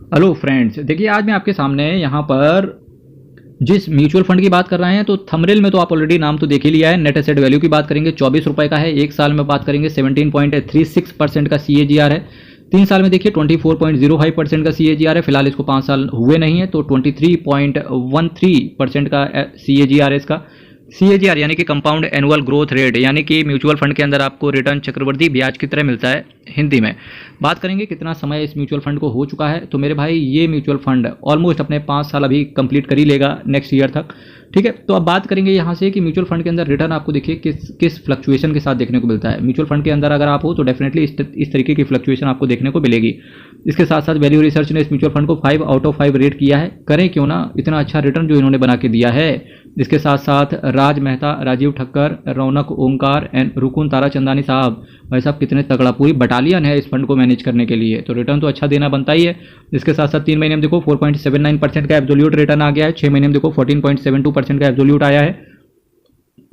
Hello friends, देखिए आज मैं आपके सामने यहाँ पर जिस म्यूचुअल फंड की बात कर रहे हैं तो थंबनेल में तो आप ऑलरेडी नाम तो देख ही लिया है। नेट एसेट वैल्यू की बात करेंगे 24 रुपये का है। एक साल में बात करेंगे 17.36% का CAGR है। 3 साल में देखिए 24.05% का CAGR है। फिलहाल इसको 5 साल हुए नहीं है तो 23.13% का CAGR है इसका। CAGR यानी कि कंपाउंड एनुअल ग्रोथ रेट, यानी कि म्यूचुअल फंड के अंदर आपको रिटर्न चक्रवृद्धि ब्याज की तरह मिलता है। हिंदी में बात करेंगे कितना समय इस म्यूचुअल फंड को हो चुका है, तो मेरे भाई ये म्यूचुअल फंड ऑलमोस्ट अपने 5 साल अभी कंप्लीट कर ही लेगा नेक्स्ट ईयर तक। ठीक है, तो अब बात करेंगे यहाँ से कि म्यूचुअल फंड के अंदर रिटर्न आपको देखिए किस फ्लक्चुएशन के साथ देखने को मिलता है। म्यूचुअल फंड के अंदर अगर आप हो तो डेफिनेटली इस तरीके की फ्लक्चुएशन आपको देखने को मिलेगी। इसके साथ साथ वैल्यू रिसर्च ने इस म्यूचुअल फंड को 5 आउट ऑफ 5 रेट किया है। करें क्यों ना, इतना अच्छा रिटर्न जो इन्होंने बना के दिया है। इसके साथ साथ राज मेहता, राजीव ठक्कर, रौनक ओंकार एंड रुकुन ताराचंदानी साहब, भाई साहब कितने तगड़ा, पूरी बटालियन है इस फंड को मैनेज करने के लिए, तो रिटर्न तो अच्छा देना बनता ही है। इसके साथ साथ 3 महीने में देखो 4.79% का एब्सोल्यूट रिटर्न आ गया है। 6 महीने में देखो 14.72% का एब्सोल्यूट आया है।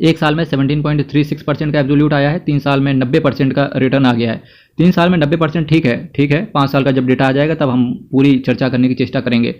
एक साल में 17.36% का एब्सोल्यूट आया है। 3 साल में 90% का रिटर्न आ गया है। 3 साल में 90% ठीक है, ठीक है। 5 साल का जब डेटा आ जाएगा तब हम पूरी चर्चा करने की चेष्टा करेंगे।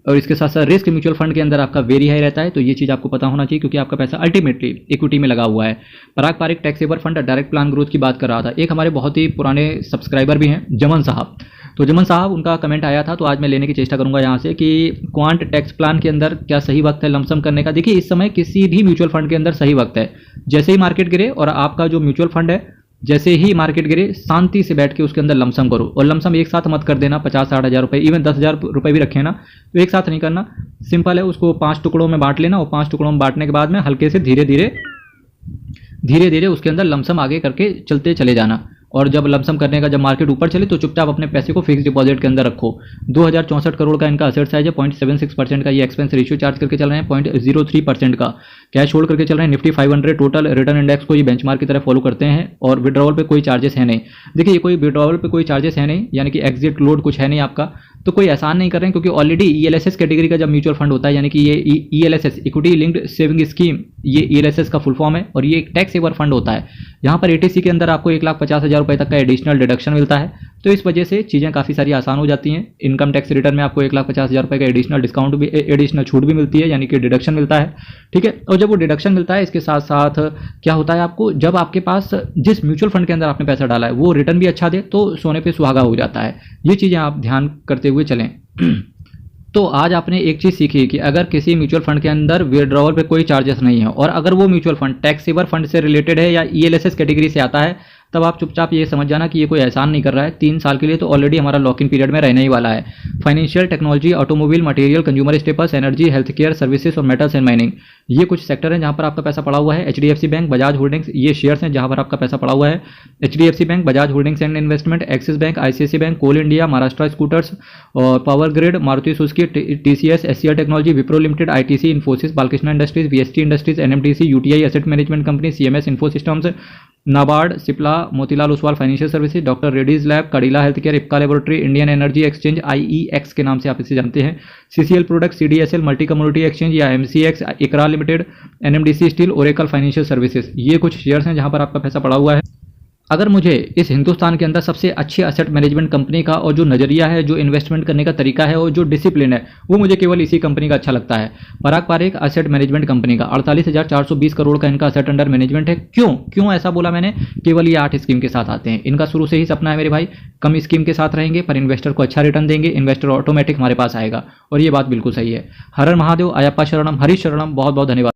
और इसके साथ साथ रिस्क म्यूचुअल फंड के अंदर आपका वेरी हाई रहता है, तो ये चीज़ आपको पता होना चाहिए क्योंकि आपका पैसा अल्टीमेटली इक्विटी में लगा हुआ है। Parag Parikh tax saver fund direct plan growth की बात कर रहा था। एक हमारे बहुत ही पुराने सब्सक्राइबर भी हैं, जमन साहब। तो जमन साहब, उनका कमेंट आया था तो आज मैं लेने की चेष्टा करूंगा यहाँ से कि क्वांट टैक्स प्लान के अंदर क्या सही वक्त है लमसम करने का। देखिए इस समय किसी भी म्यूचुअल फंड के अंदर सही वक्त है। जैसे ही मार्केट गिरे और आपका जो म्यूचुअल फंड है जैसे ही मार्केट गिरे, शांति से बैठ के उसके अंदर लमसम करो। और लमसम एक साथ मत कर देना, 50-60 हज़ार रुपये, इवन 10,000 रुपये भी रखे ना तो एक साथ नहीं करना। सिंपल है, उसको 5 टुकड़ों में बांट लेना और 5 टुकड़ों में बांटने के बाद में हल्के से धीरे धीरे उसके अंदर लमसम आगे करके चलते चले जाना। और जब लमसम करने का जब मार्केट ऊपर चले तो चुपचाप अपने पैसे को फिक्स डिपॉजिट के अंदर रखो। 2064 करोड़ का इनका असेट साइज है। 0.76% का ये एक्सपेंस रेशियो चार्ज करके चल रहे हैं। 0.03% का कैश होल्ड करके चल रहे हैं। निफ्टी 500 टोटल रिटर्न इंडेक्स को ये बेंचमार्क की तरह फॉलो करते हैं। और विड्रॉवल पे कोई चार्जेस है नहीं। देखिए ये कोई विड्रॉवल पे कोई चार्जेस है नहीं, यानी कि एग्जिट लोड कुछ है नहीं आपका, तो कोई एहसान नहीं कर रहे हैं क्योंकि ऑलरेडी ELSS कैटेगरी का जब म्यूचुअल फंड होता है, यानी कि ये ELSS equity linked saving scheme, ये ELSS का फुल फॉर्म है और ये एक टैक्स सेवर फंड होता है। यहाँ पर ATC के अंदर आपको 1,50,000 रुपये तक का एडिशनल डिडक्शन मिलता है, तो इस वजह से चीज़ें काफ़ी सारी आसान हो जाती हैं। इनकम टैक्स रिटर्न में आपको 1,50,000 रुपये का एडिशनल डिस्काउंट भी, एडिशनल छूट भी मिलती है, यानी कि डिडक्शन मिलता है। ठीक है, और जब वो डिडक्शन मिलता है इसके साथ साथ क्या होता है, आपको जब आपके पास जिस म्यूचुअल फंड के अंदर आपने पैसा डाला है वो रिटर्न भी अच्छा दे तो सोने पे सुहागा हो जाता है। ये चीज़ें आप ध्यान करते हुए चलें। तो आज आपने एक चीज़ सीखी कि अगर किसी म्यूचुअल फंड के अंदर विड्रॉवल पे कोई चार्जेस नहीं है और अगर वो mutual fund tax saver fund से रिलेटेड है या ELSS कैटेगरी से आता है, तब आप चुपचाप ये समझ जाना कि ये कोई एहसान नहीं कर रहा है। 3 साल के लिए तो ऑलरेडी हमारा लॉक इन पीरियड में रहने ही वाला है। Financial, technology, automobile, material, consumer staples, energy, health care services और मेटल्स एंड माइनिंग, ये कुछ सेक्टर हैं जहाँ पर आपका पैसा पड़ा हुआ है। HDFC बैंक, बजाज होल्डिंग्स, ये शेयर्स हैं जहाँ पर आपका पैसा पड़ा हुआ है। HDFC bank, Bajaj holdings and investment, Axis bank, ICICI bank, Coal India, Maharashtra scooters और power grid, Maruti Suzuki, TCS, SCL technology, Wipro limited, ITC, Infosys, Balkrishna industries, VST industries, NMDC, UTI asset management company, CMS info systems, NABARD, Cipla, Motilal Oswal financial services, doctor Reddy's lab, Cadila health care, Ipca laboratory, Indian energy exchange, IEX के नाम से आप इसे जानते हैं, CCL product, CDSL multi community exchange या MCX, ICRA limited, NMDC steel, Oracle financial services, ये कुछ शेयर्स हैं जहां पर आपका पैसा पड़ा हुआ है। अगर मुझे इस हिंदुस्तान के अंदर सबसे अच्छी असेट मैनेजमेंट कंपनी का और जो नज़रिया है, जो इन्वेस्टमेंट करने का तरीका है और जो डिसिप्लिन है, वो मुझे केवल इसी कंपनी का अच्छा लगता है। Parag Pareek asset management company का 48,420 करोड़ का इनका असेट अंडर मैनेजमेंट है। क्यों ऐसा बोला मैंने, केवल ये 8 स्कीम के साथ आते हैं। इनका शुरू से ही सपना है मेरे भाई, कम स्कीम के साथ रहेंगे पर इन्वेस्टर को अच्छा रिटर्न देंगे, इन्वेस्टर ऑटोमेटिक हमारे पास आएगा, और ये बात बिल्कुल सही है। हर हर महादेव, अयप्पा शरणम, हरि शरणम, बहुत बहुत धन्यवाद।